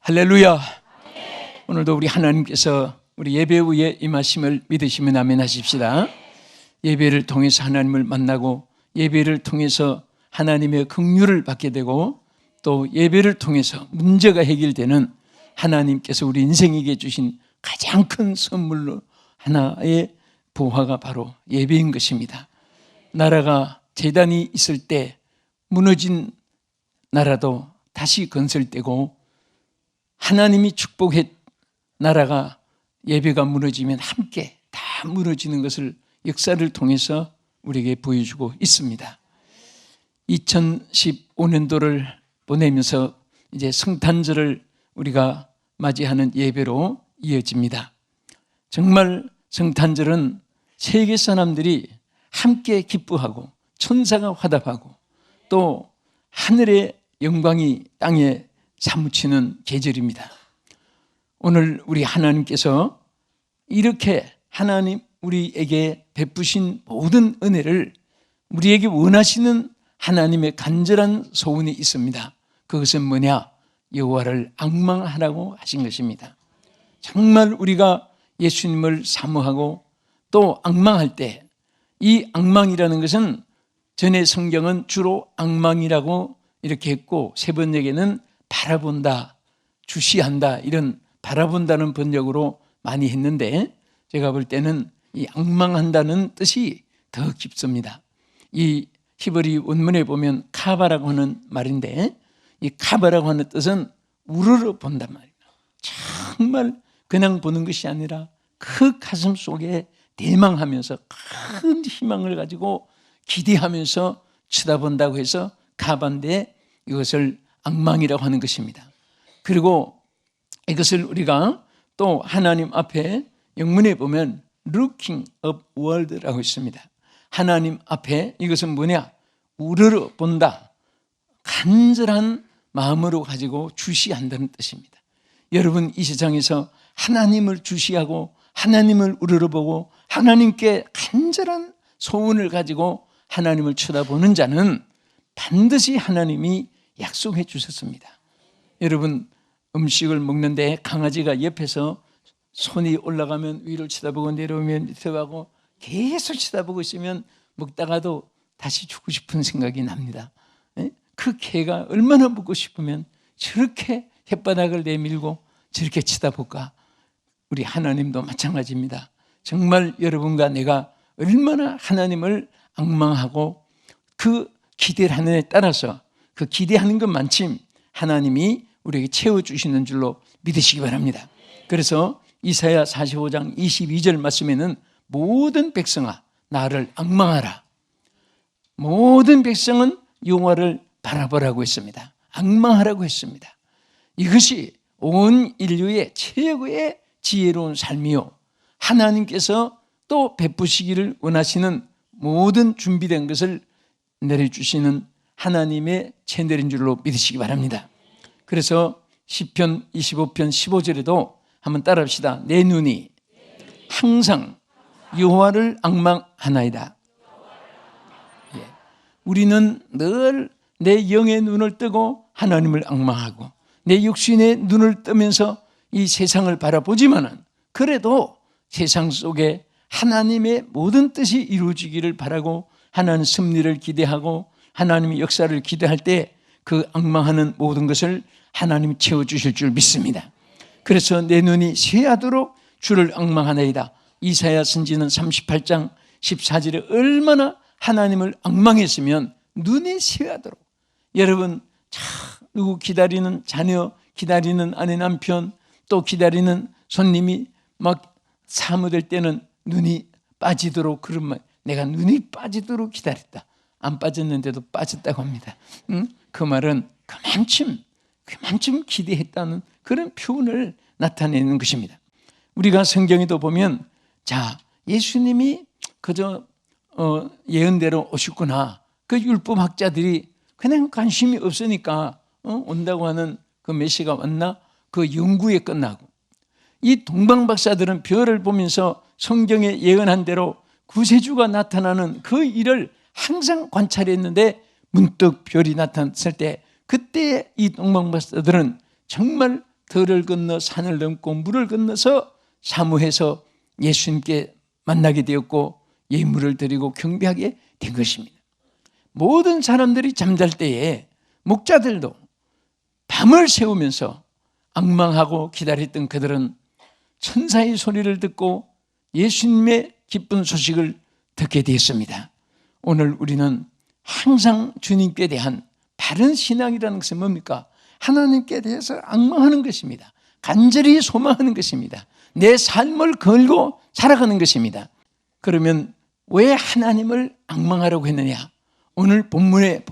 할렐루야. 오늘도 우리 하나님께서 우리 예배 후에 임하심을 믿으시면 아멘 하십시다. 예배를 통해서 하나님을 만나고 예배를 통해서 하나님의 긍휼을 받게 되고 또 예배를 통해서 문제가 해결되는 하나님께서 우리 인생에게 주신 가장 큰 선물로 하나의 보화가 바로 예배인 것입니다. 나라가 재단이 있을 때 무너진 나라도 다시 건설되고 하나님이 축복해 나라가 예배가 무너지면 함께 다 무너지는 것을 역사를 통해서 우리에게 보여주고 있습니다. 2015년도를 보내면서 이제 성탄절을 우리가 맞이하는 예배로 이어집니다. 정말 성탄절은 세계 사람들이 함께 기뻐하고 천사가 화답하고 또 하늘의 영광이 땅에 사무치는 계절입니다. 오늘 우리 하나님께서 이렇게 하나님 우리에게 베푸신 모든 은혜를 우리에게 원하시는 하나님의 간절한 소원이 있습니다. 그것은 뭐냐? 여호와를 앙망하라고 하신 것입니다. 정말 우리가 예수님을 사모하고 또 앙망할 때 이 앙망이라는 것은 전에 성경은 주로 앙망이라고 이렇게 했고 세 번역에는 바라본다, 주시한다 이런 바라본다는 번역으로 많이 했는데 제가 볼 때는 이 앙망한다는 뜻이 더 깊습니다. 이 히브리 원문에 보면 카바라고 하는 말인데 이 카바라고 하는 뜻은 우러러 본단 말입니다. 정말 그냥 보는 것이 아니라 그 가슴 속에 대망하면서 큰 희망을 가지고 기대하면서 쳐다본다고 해서 카바인데 이것을 앙망이라고 하는 것입니다. 그리고 이것을 우리가 또 하나님 앞에 영문에 보면 looking upward라고 있습니다. 하나님 앞에 이것은 뭐냐? 우러러 본다. 간절한 마음으로 가지고 주시한다는 뜻입니다. 여러분 이 세상에서 하나님을 주시하고 하나님을 우러러보고 하나님께 간절한 소원을 가지고 하나님을 쳐다보는 자는 반드시 하나님이 약속해 주셨습니다. 여러분 음식을 먹는데 강아지가 옆에서 손이 올라가면 위를 쳐다보고 내려오면 밑에 가고 계속 쳐다보고 있으면 먹다가도 다시 주고 싶은 생각이 납니다. 그 개가 얼마나 먹고 싶으면 저렇게 혓바닥을 내밀고 저렇게 쳐다볼까? 우리 하나님도 마찬가지입니다. 정말 여러분과 내가 얼마나 하나님을 앙망하고 그 기대를 하는 데 따라서 그 기대하는 것만큼 하나님이 우리에게 채워주시는 줄로 믿으시기 바랍니다. 그래서 이사야 45장 22절 말씀에는 모든 백성아 나를 앙망하라. 모든 백성은 여호와를 바라보라고 했습니다. 앙망하라고 했습니다. 이것이 온 인류의 최고의 지혜로운 삶이요 하나님께서 또 베푸시기를 원하시는 모든 준비된 것을 내려주시는 하나님의 채널인 줄로 믿으시기 바랍니다. 그래서 시편 25편 15절에도 한번 따라합시다. 내 눈이 항상 여호와를 앙망하나이다. 우리는 늘 내 영의 눈을 뜨고 하나님을 앙망하고 내 육신의 눈을 뜨면서 이 세상을 바라보지만은 그래도 세상 속에 하나님의 모든 뜻이 이루어지기를 바라고 하나님 승리를 기대하고 하나님의 역사를 기대할 때 그 앙망하는 모든 것을 하나님이 채워주실 줄 믿습니다. 그래서 내 눈이 쇠하도록 주를 앙망하나이다. 이사야 선지는 38장 14절에 얼마나 하나님을 앙망했으면 눈이 쇠하도록 여러분 누구 기다리는 자녀 기다리는 아내 남편 또 기다리는 손님이 막 사무될 때는 눈이 빠지도록 그런 말 내가 눈이 빠지도록 기다렸다. 안 빠졌는데도 빠졌다고 합니다. 그 말은 그만큼 기대했다는 그런 표현을 나타내는 것입니다. 우리가 성경에도 보면 자 예수님이 그저 예언대로 오셨구나. 그 율법학자들이 그냥 관심이 없으니까 온다고 하는 그 메시가 왔나? 그 연구에 끝나고 이 동방박사들은 별을 보면서 성경에 예언한 대로 구세주가 나타나는 그 일을 항상 관찰했는데 문득 별이 나타났을 때 그때 이 동방박사들은 정말 들을 건너 산을 넘고 물을 건너서 사무해서 예수님께 만나게 되었고 예물을 드리고 경배하게 된 것입니다. 모든 사람들이 잠잘 때에 목자들도 밤을 새우면서 앙망하고 기다렸던 그들은 천사의 소리를 듣고 예수님의 기쁜 소식을 듣게 되었습니다. 오늘 우리는 항상 주님께 대한 바른 신앙이라는 것은 뭡니까? 하나님께 대해서 앙망하는 것입니다. 간절히 소망하는 것입니다. 내 삶을 걸고 살아가는 것입니다. 그러면 왜 하나님을 앙망하라고 했느냐? 오늘 본문에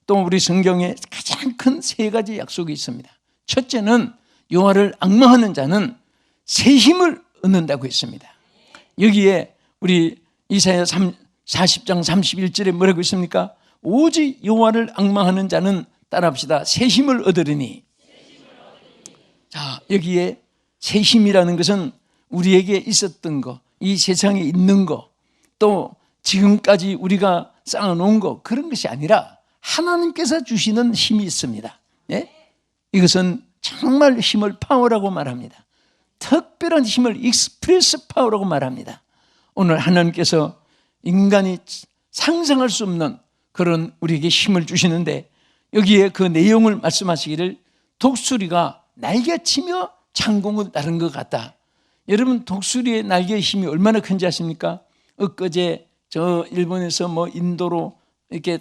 또 우리 성경에 가장 큰 세 가지 약속이 있습니다. 첫째는 여호와를 앙망하는 자는 새 힘을 얻는다고 했습니다. 여기에 우리 이사야 40장 31절에 뭐라고 있습니까? 오직 여호와를 앙망하는 자는 따라합시다. 새 힘을 얻으리니. 자, 여기에 새 힘이라는 것은 우리에게 있었던 거, 이 세상에 있는 거, 또 지금까지 우리가 쌓아놓은 거, 그런 것이 아니라 하나님께서 주시는 힘이 있습니다. 예? 이것은 정말 힘을 파워라고 말합니다. 특별한 힘을 익스프레스 파워라고 말합니다. 오늘 하나님께서 인간이 상상할 수 없는 그런 우리에게 힘을 주시는데 여기에 그 내용을 말씀하시기를 독수리가 날개치며 창공을 나른 것 같다. 여러분, 독수리의 날개의 힘이 얼마나 큰지 아십니까? 엊그제 저 일본에서 인도로 이렇게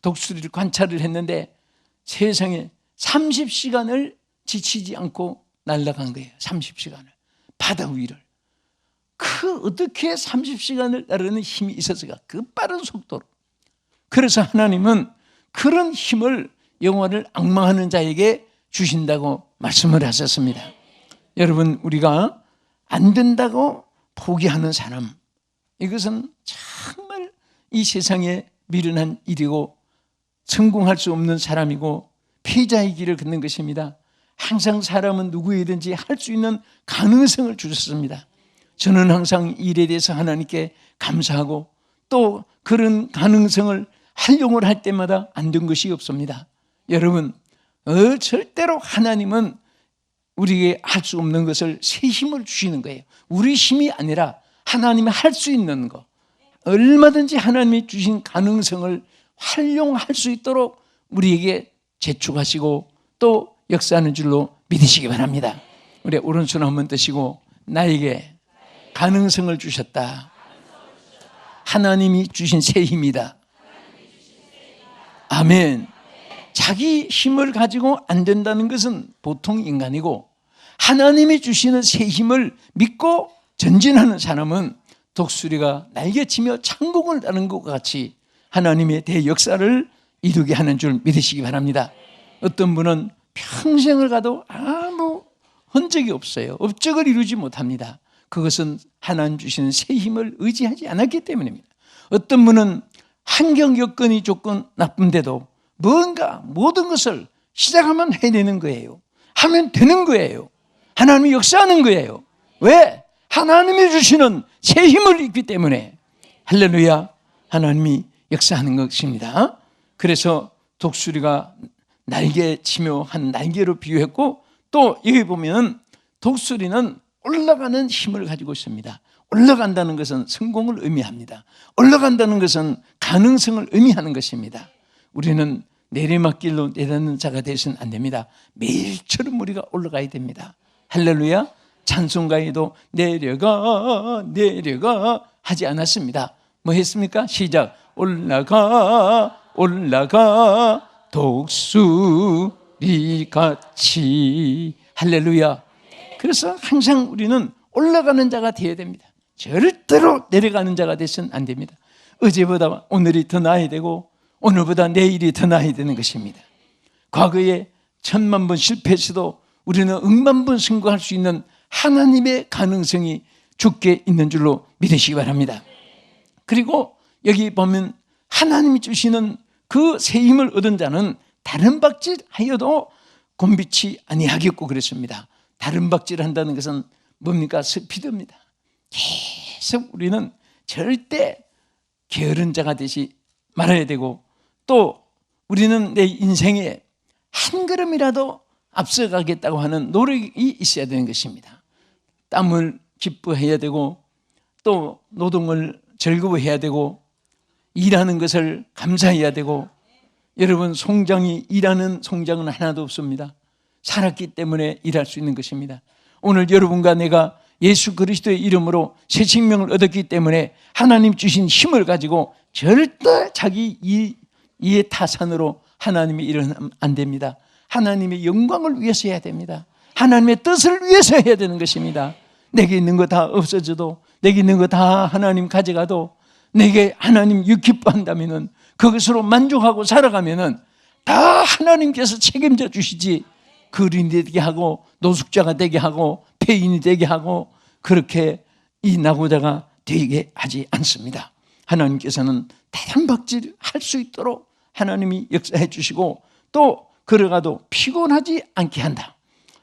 독수리를 관찰을 했는데 세상에 30시간을 지치지 않고 날아간 거예요. 30시간을. 바다 위를. 어떻게 30시간을 나르는 힘이 있었을까? 그 빠른 속도로. 그래서 하나님은 그런 힘을 영혼을 앙망하는 자에게 주신다고 말씀을 하셨습니다. 여러분, 우리가 안 된다고 포기하는 사람, 이것은 정말 이 세상에 미련한 일이고 성공할 수 없는 사람이고 피해자의 길을 걷는 것입니다. 항상 사람은 누구이든지 할 수 있는 가능성을 주셨습니다. 저는 항상 일에 대해서 하나님께 감사하고 또 그런 가능성을 활용을 할 때마다 안 된 것이 없습니다. 여러분, 절대로 하나님은 우리에게 할 수 없는 것을 새 힘을 주시는 거예요. 우리 힘이 아니라 하나님이 할 수 있는 것, 얼마든지 하나님이 주신 가능성을 활용할 수 있도록 우리에게 재촉하시고 또 역사하는 줄로 믿으시기 바랍니다. 우리 오른손 한번 드시고 나에게 가능성을 주셨다. 하나님이 주신 새 힘이다. 아멘. 자기 힘을 가지고 안 된다는 것은 보통 인간이고 하나님이 주시는 새 힘을 믿고 전진하는 사람은 독수리가 날개치며 창공을 나는 것과 같이 하나님의 대역사를 이루게 하는 줄 믿으시기 바랍니다. 어떤 분은 평생을 가도 아무 흔적이 없어요. 업적을 이루지 못합니다. 그것은 하나님 주시는 새 힘을 의지하지 않았기 때문입니다. 어떤 분은 환경 여건이 조금 나쁜데도 뭔가 모든 것을 시작하면 해내는 거예요. 하면 되는 거예요. 하나님이 역사하는 거예요. 왜? 하나님이 주시는 새 힘을 입기 때문에. 할렐루야. 하나님이 역사하는 것입니다. 그래서 독수리가 날개치며 한 날개로 비유했고 또 여기 보면 독수리는 올라가는 힘을 가지고 있습니다. 올라간다는 것은 성공을 의미합니다. 올라간다는 것은 가능성을 의미하는 것입니다. 우리는 내리막길로 내딛는 자가 되서는 안 됩니다. 매일처럼 우리가 올라가야 됩니다. 할렐루야. 찬송가에도 내려가 하지 않았습니다. 뭐 했습니까? 시작. 올라가 독수리같이. 할렐루야. 그래서 항상 우리는 올라가는 자가 되어야 됩니다. 절대로 내려가는 자가 되서는 안 됩니다. 어제보다 오늘이 더 나아야 되고 오늘보다 내일이 더 나아야 되는 것입니다. 과거에 1000만 번 실패했어도 우리는 100만 번 성공할 수 있는 하나님의 가능성이 주께 있는 줄로 믿으시기 바랍니다. 그리고 여기 보면 하나님이 주시는 그 새 힘을 얻은 자는 다른 박질하여도 곤비치 아니하겠고 그랬습니다. 다른 박질한다는 것은 뭡니까? 스피드입니다. 계속 우리는 절대 게으른 자가 되지 말아야 되고 또 우리는 내 인생에 한 걸음이라도 앞서가겠다고 하는 노력이 있어야 되는 것입니다. 땀을 기뻐해야 되고 또 노동을 즐거워해야 되고 일하는 것을 감사해야 되고, 여러분 송장이 일하는 송장은 하나도 없습니다. 살았기 때문에 일할 수 있는 것입니다. 오늘 여러분과 내가 예수 그리스도의 이름으로 새 생명을 얻었기 때문에 하나님 주신 힘을 가지고 절대 자기 이해 타산으로 하나님의 일은 안 됩니다. 하나님의 영광을 위해서 해야 됩니다. 하나님의 뜻을 위해서 해야 되는 것입니다. 내게 있는 거 다 없어져도, 내게 있는 거 다 하나님 가져가도, 내게 하나님 기뻐한다면은, 그것으로 만족하고 살아가면은 다 하나님께서 책임져 주시지, 거린이 되게 하고 노숙자가 되게 하고 폐인이 되게 하고 그렇게 이 낙오자가 되게 하지 않습니다. 하나님께서는 대단박질 할 수 있도록 하나님이 역사해 주시고, 또 걸어가도 피곤하지 않게 한다.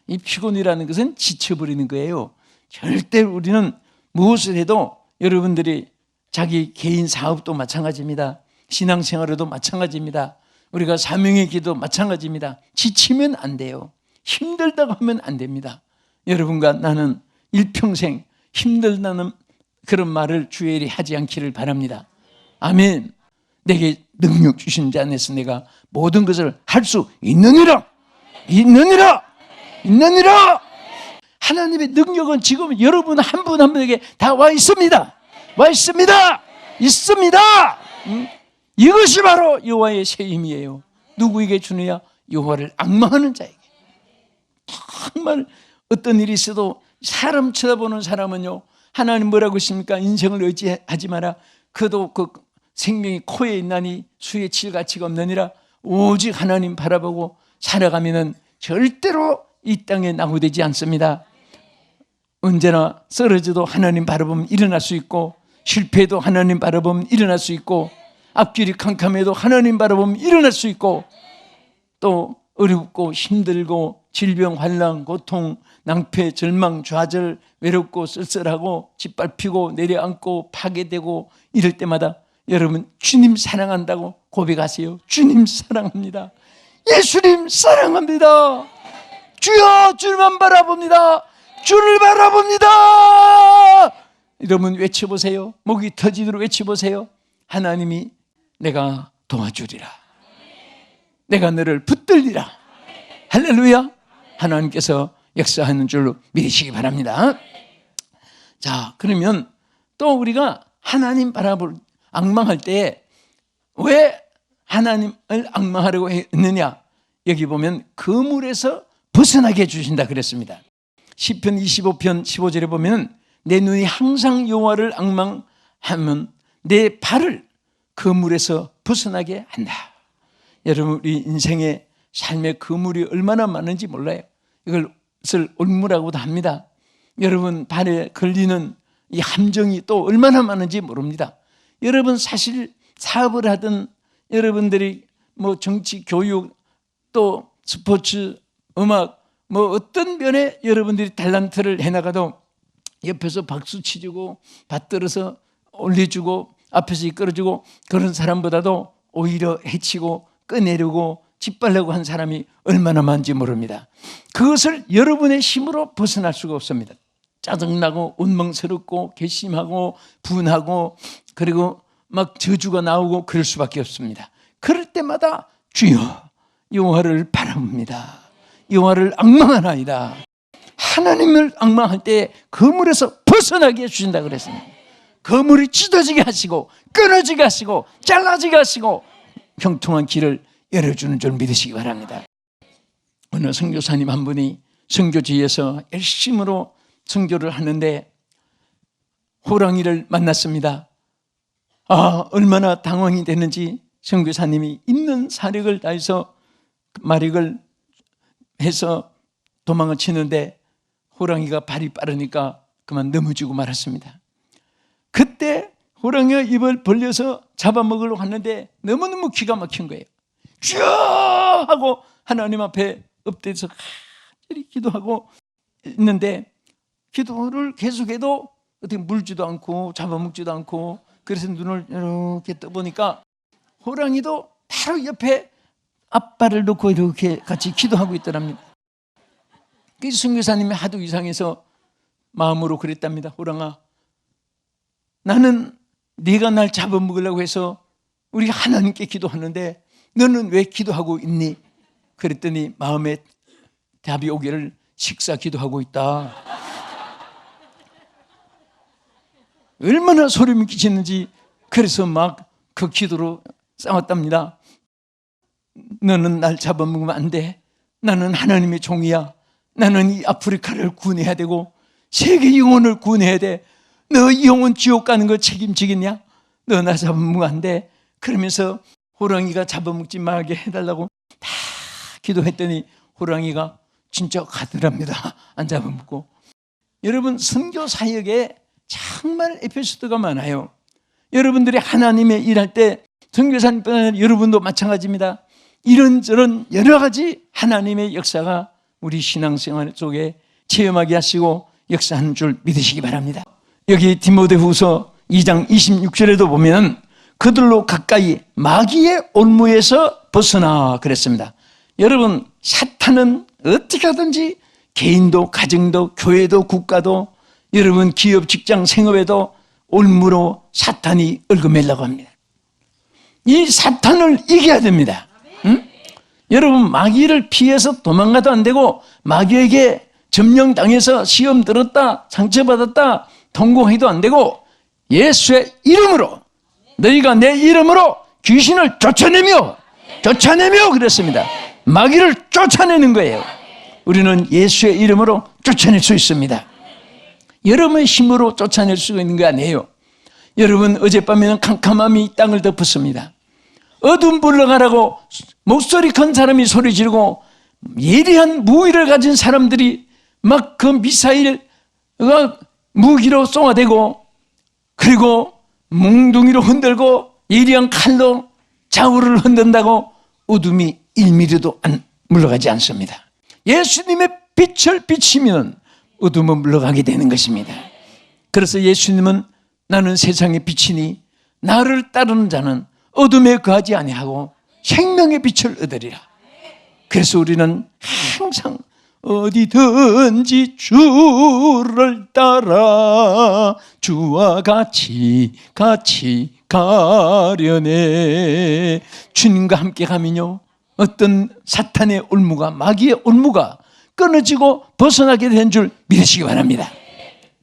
이 피곤이라는 것은 지쳐버리는 거예요. 절대 우리는 무엇을 해도, 여러분들이 자기 개인 사업도 마찬가지입니다. 신앙생활에도 마찬가지입니다. 우리가 사명의 기도 마찬가지입니다. 지치면 안 돼요. 힘들다고 하면 안 됩니다. 여러분과 나는 일평생 힘들다는 그런 말을 주일에 하지 않기를 바랍니다. 아멘. 내게 능력 주신 자 안에서 내가 모든 것을 할 수 있느니라. 있느니라. 있느니라. 하나님의 능력은 지금 여러분 한 분 한 분에게 다 와 있습니다. 와 있습니다. 있습니다. 이것이 바로 여호와의 새 힘이에요. 누구에게 주느냐? 여호와를 앙망하는 자에게. 정말 어떤 일이 있어도 사람 쳐다보는 사람은요, 하나님 뭐라고 했습니까? 인생을 의지하지 마라. 그도 그 생명이 코에 있나니 수에 칠 가치가 없느니라. 오직 하나님 바라보고 살아가면은 절대로 이 땅에 낙오되지 않습니다. 언제나 쓰러져도 하나님 바라보면 일어날 수 있고, 실패해도 하나님 바라보면 일어날 수 있고, 앞길이 캄캄해도 하나님 바라보면 일어날 수 있고, 또 어렵고 힘들고 질병, 환난, 고통, 낭패, 절망, 좌절, 외롭고 쓸쓸하고 짓밟히고 내려앉고 파괴되고 이럴 때마다 여러분 주님 사랑한다고 고백하세요. 주님 사랑합니다. 예수님 사랑합니다. 주여 주님만 바라봅니다. 주를 바라봅니다. 여러분 외쳐보세요. 목이 터지도록 외쳐보세요. 하나님이 내가 도와주리라. 내가 너를 붙들리라. 할렐루야. 하나님께서 역사하는 줄로 믿으시기 바랍니다. 자, 그러면 또 우리가 하나님 바라볼 앙망할 때 왜 하나님을 앙망하려고 했느냐? 여기 보면 그물에서 벗어나게 해주신다 그랬습니다. 시편 25편 15절에 보면 내 눈이 항상 여호와를 앙망하면 내 발을 그물에서 벗어나게 한다. 여러분 우리 인생의 삶의 그물이 얼마나 많은지 몰라요. 이것을 올무라고도 합니다. 여러분 발에 걸리는 이 함정이 또 얼마나 많은지 모릅니다. 여러분 사실 사업을 하든 여러분들이 뭐 정치, 교육, 또 스포츠, 음악 뭐 어떤 면에 여러분들이 탤런트를 해나가도 옆에서 박수 치주고 받들어서 올려주고 앞에서 이끌어주고 그런 사람보다도 오히려 해치고 꺼내려고 짓밟으려고 한 사람이 얼마나 많은지 모릅니다. 그것을 여러분의 힘으로 벗어날 수가 없습니다. 짜증나고 원망스럽고 괘씸하고 분하고 그리고 막 저주가 나오고 그럴 수밖에 없습니다. 그럴 때마다 주여 여호와를 바라봅니다. 여호와를 앙망하나이다. 하나님을 앙망할 때 그물에서 벗어나게 해주신다 그랬습니다. 그물이 찢어지게 하시고 끊어지게 하시고 잘라지게 하시고 형통한 길을 열어주는 줄 믿으시기 바랍니다. 어느 선교사님 한 분이 선교지에서 열심으로 선교를 하는데 호랑이를 만났습니다. 얼마나 당황이 되는지 선교사님이 있는 사력을 다해서 마력을 해서 도망을 치는데 호랑이가 발이 빠르니까 그만 넘어지고 말았습니다. 그때 호랑이가 입을 벌려서 잡아먹으려고 하는데 너무너무 기가 막힌 거예요. 주여 하고 하나님 앞에 엎드려서 간절히 기도하고 있는데 기도를 계속해도 어떻게 물지도 않고 잡아먹지도 않고 그래서 눈을 이렇게 떠보니까 호랑이도 바로 옆에 앞발을 놓고 이렇게 같이 기도하고 있더랍니다. 그 선교사님이 하도 이상해서 마음으로 그랬답니다. 호랑아, 나는 네가 날 잡아먹으려고 해서 우리 하나님께 기도하는데 너는 왜 기도하고 있니? 그랬더니 마음에 답이 오기를 식사 기도하고 있다. 얼마나 소름이 끼치는지. 그래서 막 그 기도로 싸웠답니다. 너는 날 잡아먹으면 안 돼. 나는 하나님의 종이야. 나는 이 아프리카를 구원해야 되고 세계 영혼을 구원해야 돼. 너 영혼 지옥 가는 거 책임지겠냐? 너 나 잡아먹으면 안 돼. 그러면서 호랑이가 잡아먹지 말게 해달라고 다 기도했더니 호랑이가 진짜 가더랍니다. 안 잡아먹고. 여러분, 선교 사역에 정말 에피소드가 많아요. 여러분들이 하나님의 일할 때 선교사님뿐 아니라 여러분도 마찬가지입니다. 이런저런 여러 가지 하나님의 역사가 우리 신앙생활 속에 체험하게 하시고 역사하는 줄 믿으시기 바랍니다. 여기 디모데후서 2장 26절에도 보면 그들로 가까이 마귀의 올무에서 벗어나 그랬습니다. 여러분, 사탄은 어떻게 하든지 개인도 가정도 교회도 국가도 여러분 기업 직장 생업에도 올무로 사탄이 얽어매려고 합니다. 이 사탄을 이겨야 됩니다. 응? 여러분, 마귀를 피해서 도망가도 안 되고 마귀에게 점령당해서 시험 들었다 상처받았다 통곡해도 안 되고 예수의 이름으로, 너희가 내 이름으로 귀신을 쫓아내며 그랬습니다. 마귀를 쫓아내는 거예요. 우리는 예수의 이름으로 쫓아낼 수 있습니다. 여러분의 힘으로 쫓아낼 수 있는 게 아니에요. 여러분, 어젯밤에는 캄캄함이 땅을 덮었습니다. 어둠 물러가라고 목소리 큰 사람이 소리 지르고 예리한 무기를 가진 사람들이 막 그 미사일 무기로 쏘아대고 그리고 몽둥이로 흔들고 예리한 칼로 좌우를 흔든다고 어둠이 1mm도 물러가지 않습니다. 예수님의 빛을 비치면 어둠은 물러가게 되는 것입니다. 그래서 예수님은 나는 세상의 빛이니 나를 따르는 자는 어둠에 거하지 아니하고 생명의 빛을 얻으리라. 그래서 우리는 항상 어디든지 주를 따라 주와 같이 가려네. 주님과 함께 가면요, 어떤 사탄의 올무가, 마귀의 올무가 끊어지고 벗어나게 된 줄 믿으시기 바랍니다.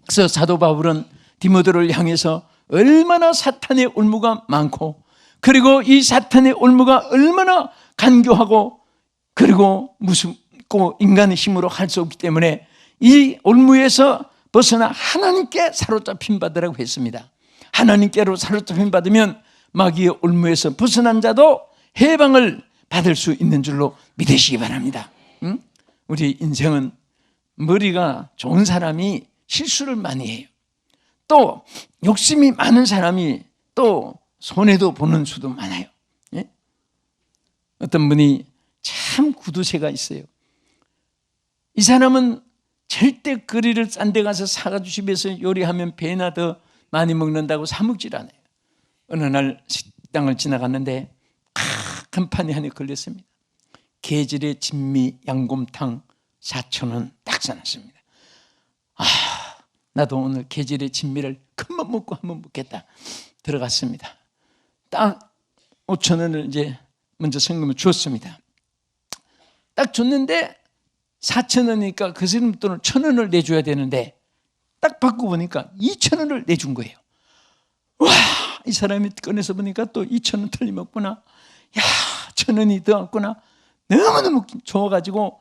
그래서 사도 바울은 디모데를 향해서 얼마나 사탄의 올무가 많고 그리고 이 사탄의 올무가 얼마나 간교하고 그리고 무섭고 인간의 힘으로 할 수 없기 때문에 이 올무에서 벗어나 하나님께 사로잡힌 받으라고 했습니다. 하나님께로 사로잡힌 받으면 마귀의 올무에서 벗어난 자도 해방을 받을 수 있는 줄로 믿으시기 바랍니다. 응? 우리 인생은 머리가 좋은 사람이 실수를 많이 해요. 또 욕심이 많은 사람이 또 손해도 보는 수도 많아요. 예? 어떤 분이 참 구두쇠가 있어요. 이 사람은 절대 거리를 싼 데 가서 사가지고 집에서 요리하면 배나 더 많이 먹는다고 사 먹질 않아요. 어느 날 식당을 지나갔는데 큰 판이 하나 걸렸습니다. 게질의 진미 양곰탕 4,000원 딱 써놨습니다. 나도 오늘 게질의 진미를 큰맘 먹고 한번 먹겠다. 들어갔습니다. 딱 5,000원을 이제 먼저 성금을 주었습니다. 딱 줬는데 4,000원이니까 그 사람 돈을 1,000원을 내줘야 되는데 딱 받고 보니까 2,000원을 내준 거예요. 와, 이 사람이 꺼내서 보니까 또 2,000원 틀림없구나. 야, 1,000원이 더 왔구나. 너무너무 좋아가지고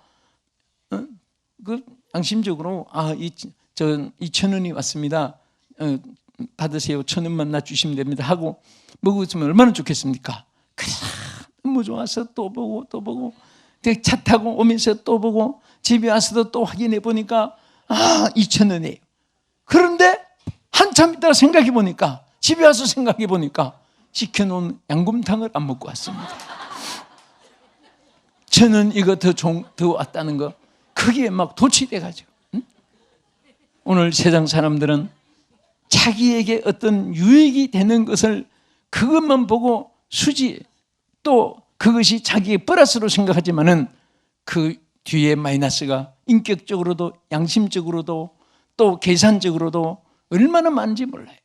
그 양심적으로 2,000원이 왔습니다. 받으세요. 1,000원만 놔주시면 됩니다. 하고 먹었으면 얼마나 좋겠습니까? 그래, 너무 좋아서 또 보고 차 타고 오면서 또 보고 집에 와서도 또 확인해 보니까 2,000원이에요. 그런데 한참 있다가 생각해 보니까 집에 와서 생각해 보니까 시켜놓은 양곰탕을 안 먹고 왔습니다. 저는 이거 더 왔다는 거 거기에 막 도취돼가지고. 응? 오늘 세상 사람들은 자기에게 어떤 유익이 되는 것을 그것만 보고 또 그것이 자기의 플러스로 생각하지만은 그 뒤에 마이너스가 인격적으로도 양심적으로도 또 계산적으로도 얼마나 많은지 몰라요.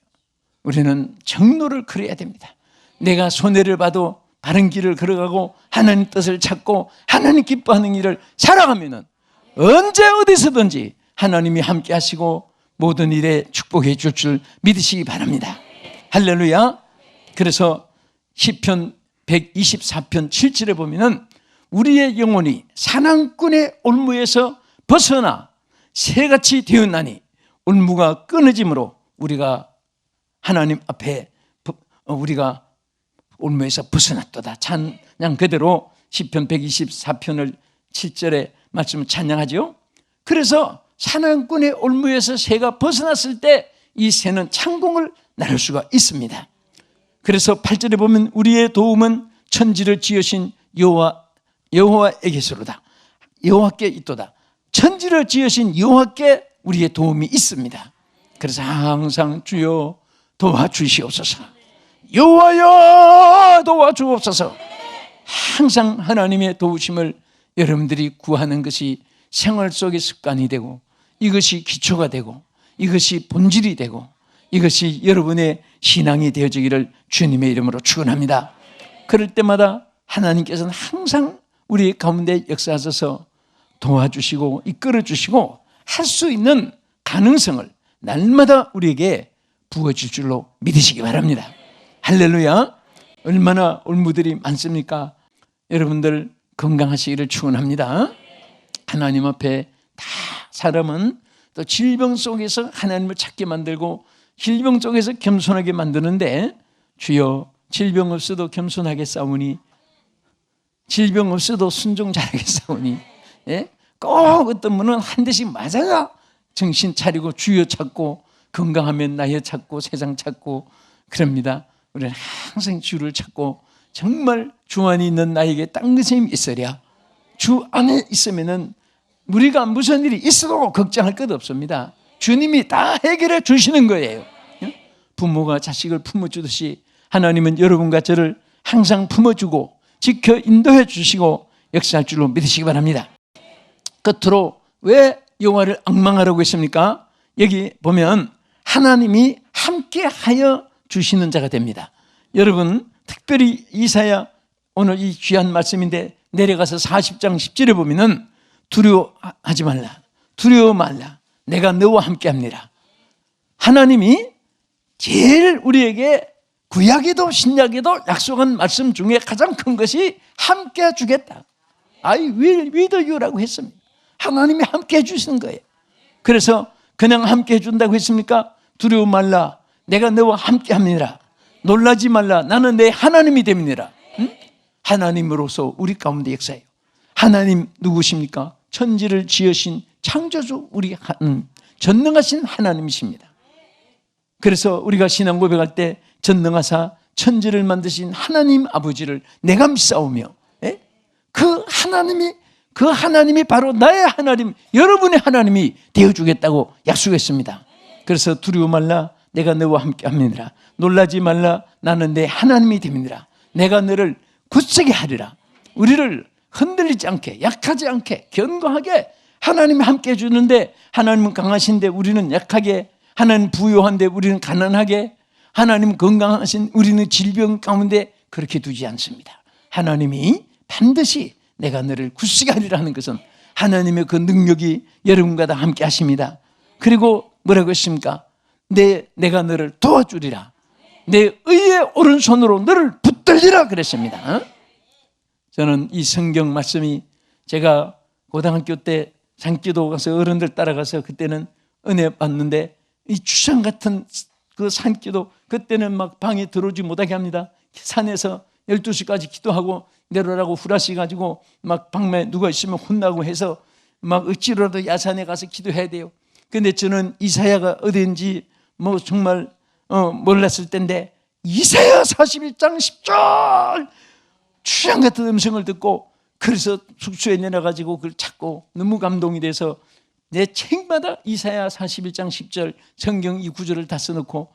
우리는 정로를 그려야 됩니다. 내가 손해를 봐도 바른 길을 걸어가고 하나님 뜻을 찾고 하나님 기뻐하는 일을 살아가면은 언제 어디서든지 하나님이 함께 하시고 모든 일에 축복해 줄 줄 믿으시기 바랍니다. 할렐루야. 그래서 시편 124편 7절에 보면은 우리의 영혼이 사냥꾼의 올무에서 벗어나 새같이 되었나니 올무가 끊어짐으로 우리가 하나님 앞에 우리가 올무에서 벗어났도다. 찬양 그대로 시편 124편을 7절에 말씀을 찬양하죠. 그래서 사냥꾼의 올무에서 새가 벗어났을 때 이 새는 창공을 나를 수가 있습니다. 그래서 8절에 보면 우리의 도움은 천지를 지으신 여호와에게서로다. 여호와께 있도다. 천지를 지으신 여호와께 우리의 도움이 있습니다. 그래서 항상 주여 도와주시옵소서, 여호와여 도와주옵소서. 항상 하나님의 도우심을 여러분들이 구하는 것이 생활 속의 습관이 되고 이것이 기초가 되고 이것이 본질이 되고 이것이 여러분의 신앙이 되어지기를 주님의 이름으로 축원합니다. 그럴 때마다 하나님께서는 항상 우리 가운데 역사하셔서 도와주시고 이끌어주시고 할 수 있는 가능성을 날마다 우리에게 부어줄 줄로 믿으시기 바랍니다. 할렐루야. 얼마나 올무들이 많습니까? 여러분들 건강하시기를 축원합니다. 하나님 앞에 다 사람은 또 질병 속에서 하나님을 찾게 만들고 질병 속에서 겸손하게 만드는데 주여 질병 없어도 겸손하게 싸우니 질병 없어도 순종 잘하게 싸우니 예? 꼭 어떤 분은 한 대씩 맞아야 정신 차리고 주여 찾고 건강하면 나여 찾고 세상 찾고 그럽니다. 우리는 항상 주를 찾고 정말 주 안에 있는 나에게 딴 것이 있으랴. 주 안에 있으면은 우리가 무슨 일이 있어도 걱정할 것 없습니다. 주님이 다 해결해 주시는 거예요. 부모가 자식을 품어주듯이 하나님은 여러분과 저를 항상 품어주고 지켜 인도해 주시고 역사할 줄로 믿으시기 바랍니다. 끝으로 왜 여호와를 앙망하라고 했습니까? 여기 보면 하나님이 함께하여 주시는 자가 됩니다. 여러분 특별히 이사야 오늘 이 귀한 말씀인데 내려가서 40장 10절에 보면은 두려워하지 말라, 두려워 말라, 내가 너와 함께합니다. 하나님이 제일 우리에게 구약에도 신약에도 약속한 말씀 중에 가장 큰 것이 함께 주겠다. I will with you라고 했습니다. 하나님이 함께 해주시는 거예요. 그래서 그냥 함께 해준다고 했습니까? 두려워 말라, 내가 너와 함께합니다. 놀라지 말라, 나는 내 하나님이 됩니다. 하나님으로서 우리 가운데 역사해요. 하나님 누구십니까? 천지를 지으신 창조주 우리 전능하신 하나님이십니다. 그래서 우리가 신앙 고백할 때 전능하사 천지를 만드신 하나님 아버지를 내가 믿사오며 그 하나님이 바로 나의 하나님, 여러분의 하나님이 되어주겠다고 약속했습니다. 그래서 두려워 말라, 내가 너와 함께합니다. 놀라지 말라, 나는 내 하나님이 됩니다. 내가 너를 굳세게 하리라. 우리를 흔들리지 않게, 약하지 않게, 견고하게 하나님이 함께 해주는데 하나님은 강하신데 우리는 약하게, 하나님 부유한데 우리는 가난하게, 하나님 건강하신 우리는 질병 가운데 그렇게 두지 않습니다. 하나님이 반드시 내가 너를 굳세게 하리라 하는 것은 하나님의 그 능력이 여러분과 다 함께 하십니다. 그리고 뭐라고 했습니까? 내가 너를 도와주리라. 내 의의 오른손으로 너를 붙들리라 그랬습니다. 저는 이 성경 말씀이 제가 고등학교 때 산기도 가서 어른들 따라가서 그때는 은혜 받는데 이 주상 같은 그 산기도 그때는 막 방에 들어오지 못하게 합니다. 산에서 12시까지 기도하고 내려라고 후라시 가지고 막 방에 누가 있으면 혼나고 해서 막 억지로라도 야산에 가서 기도해야 돼요. 근데 저는 이사야가 어딘지 뭐 정말 몰랐을 때인데 이사야 41장 10절 주양 같은 음성을 듣고 그래서 숙소에 내려가지고 그걸 찾고 너무 감동이 돼서 내 책마다 이사야 41장 10절 성경 이 구절을 다 써놓고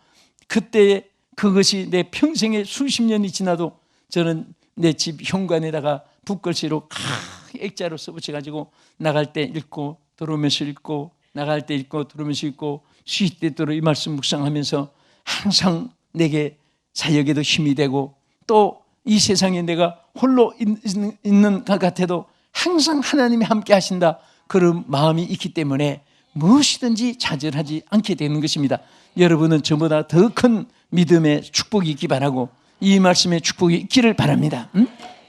그때 그것이 내 평생에 수십 년이 지나도 저는 내 집 현관에다가 붓글씨로 액자로 써붙여가지고 나갈 때 읽고 들어오면서 읽고 나갈 때 읽고 들어오면서 읽고 쉴 때도 이 말씀 묵상하면서 항상 내게 사역에도 힘이 되고 또 이 세상에 내가 홀로 있는 것 같아도 항상 하나님이 함께 하신다 그런 마음이 있기 때문에 무엇이든지 좌절하지 않게 되는 것입니다. 여러분은 저보다 더 큰 믿음의 축복이 있기 바라고 이 말씀의 축복이 있기를 바랍니다.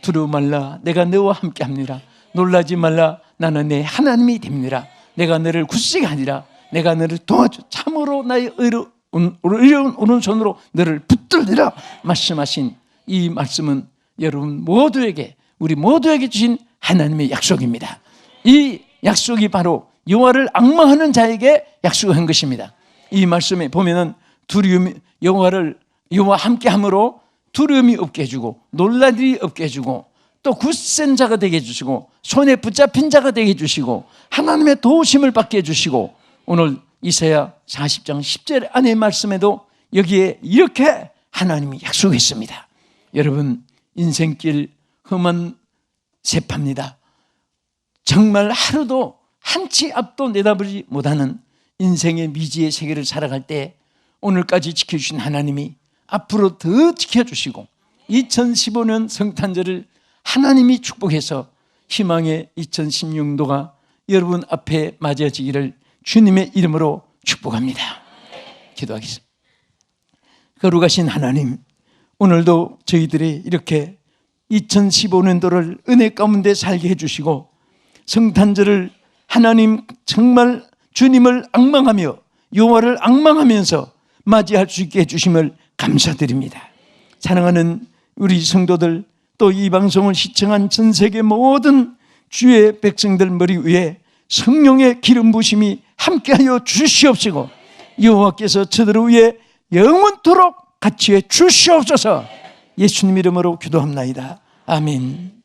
두려워 말라 내가 너와 함께 합니다. 놀라지 말라 나는 내 하나님이 됩니다. 내가 너를 굳세게 하리라. 내가 너를 도와줘 참으로 나의 어려운 오른손으로 너를 붙들리라 말씀하신 이 말씀은 여러분 모두에게 우리 모두에게 주신 하나님의 약속입니다. 이 약속이 바로 여호와를 앙망하는 자에게 약속한 것입니다. 이 말씀에 보면은 두려움이 여호와 함께함으로 두려움이 없게 해주고 놀랄 일이 없게 해주고 또 굳센 자가 되게 해주시고 손에 붙잡힌 자가 되게 해주시고 하나님의 도우심을 받게 해주시고 오늘 이사야 40장 10절 안의 말씀에도 여기에 이렇게 하나님이 약속했습니다. 여러분 인생길 험한 세파입니다. 정말 하루도 한치 앞도 내다보지 못하는 인생의 미지의 세계를 살아갈 때 오늘까지 지켜주신 하나님이 앞으로 더 지켜주시고 2015년 성탄절을 하나님이 축복해서 희망의 2016년도가 여러분 앞에 맞이해지기를 주님의 이름으로 축복합니다. 기도하겠습니다. 거룩하신 하나님, 오늘도 저희들이 이렇게 2015년도를 은혜 가운데 살게 해주시고 성탄절을 하나님 정말 주님을 앙망하며 여호와를 앙망하면서 맞이할 수 있게 해주심을 감사드립니다. 사랑하는 우리 성도들 또 이 방송을 시청한 전 세계 모든 주의 백성들 머리 위에 성령의 기름 부심이 함께하여 주시옵시고 여호와께서 저들 위에 영원토록 같이 해 주시옵소서. 예수님 이름으로 기도합나이다. 아멘.